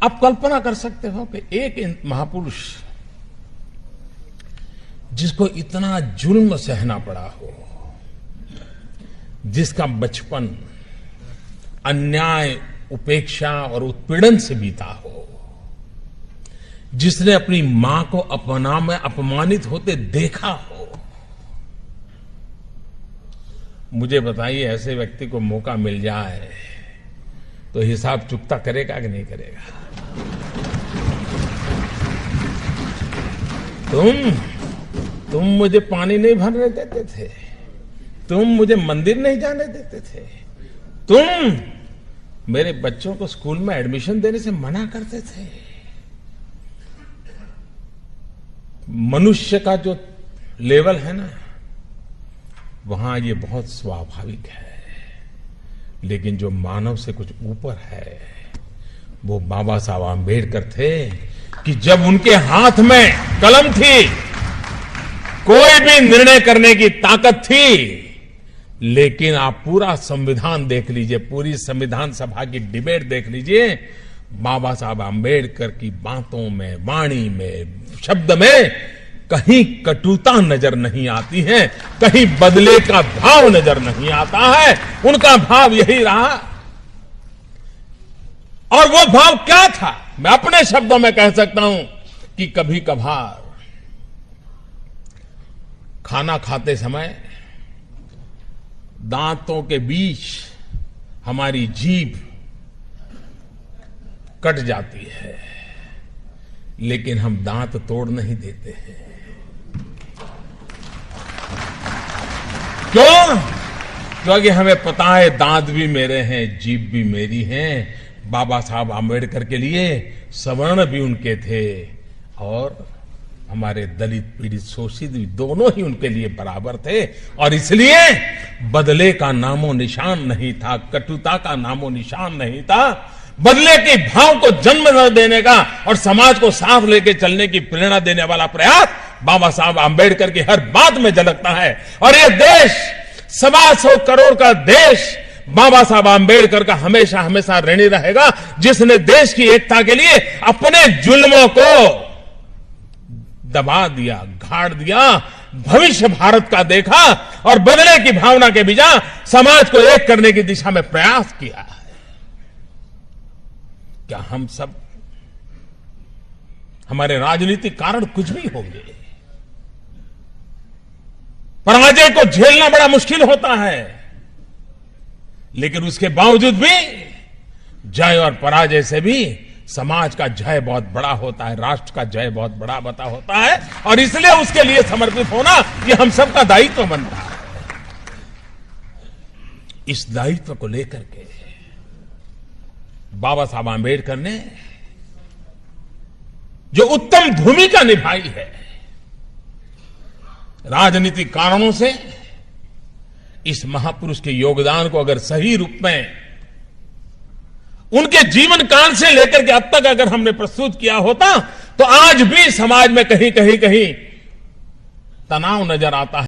आप कल्पना कर सकते हो कि एक महापुरुष जिसको इतना जुल्म सहना पड़ा हो, जिसका बचपन अन्याय, उपेक्षा और उत्पीड़न से बीता हो, जिसने अपनी मां को अपना में अपमानित होते देखा हो, मुझे बताइए ऐसे व्यक्ति को मौका मिल जाए तो हिसाब चुकता करेगा कि नहीं करेगा? तुम मुझे पानी नहीं भरने देते थे, तुम मुझे मंदिर नहीं जाने देते थे, तुम मेरे बच्चों को स्कूल में एडमिशन देने से मना करते थे। मनुष्य का जो लेवल है ना, वहां ये बहुत स्वाभाविक है, लेकिन जो मानव से कुछ ऊपर है वो बाबा साहब आंबेडकर थे कि जब उनके हाथ में कलम थी, कोई भी निर्णय करने की ताकत थी, लेकिन आप पूरा संविधान देख लीजिए, पूरी संविधान सभा की डिबेट देख लीजिए, बाबा साहब आंबेडकर की बातों में, वाणी में, शब्द में कहीं कटुता नजर नहीं आती है, कहीं बदले का भाव नजर नहीं आता है। उनका भाव यही रहा। और वो भाव क्या था, मैं अपने शब्दों में कह सकता हूं कि कभी कभार खाना खाते समय दांतों के बीच हमारी जीभ कट जाती है, लेकिन हम दांत तोड़ नहीं देते हैं। क्यों? क्योंकि हमें पता है दांत भी मेरे हैं, जीभ भी मेरी है। बाबा साहब आंबेडकर के लिए सवर्ण भी उनके थे और हमारे दलित, पीड़ित, शोषित भी दोनों ही उनके लिए बराबर थे। और इसलिए बदले का नामो निशान नहीं था, कटुता का नामो निशान नहीं था। बदले के भाव को जन्म न देने का और समाज को साथ लेके चलने की प्रेरणा देने वाला प्रयास बाबा साहब आंबेडकर की हर बात में झलकता है। और ये देश 125 करोड़ का देश बाबा साहब आंबेडकर का हमेशा हमेशा ऋणी रहेगा, जिसने देश की एकता के लिए अपने जुल्मों को दबा दिया, गाड़ दिया, भविष्य भारत का देखा और बदले की भावना के बिना समाज को एक करने की दिशा में प्रयास किया है। क्या हम सब, हमारे राजनीतिक कारण कुछ भी होंगे, पराजय को झेलना बड़ा मुश्किल होता है, लेकिन उसके बावजूद भी जय और पराजय से भी समाज का जय बहुत बड़ा होता है, राष्ट्र का जय बहुत बड़ा बता होता है। और इसलिए उसके लिए समर्पित होना ये हम सबका दायित्व बनता है। इस दायित्व को लेकर के बाबा साहब आंबेडकर ने जो उत्तम भूमिका निभाई है, राजनीतिक कारणों से इस महापुरुष के योगदान को अगर सही रूप में उनके जीवन काल से लेकर के अब तक अगर हमने प्रस्तुत किया होता तो आज भी समाज में कहीं तनाव नजर आता है।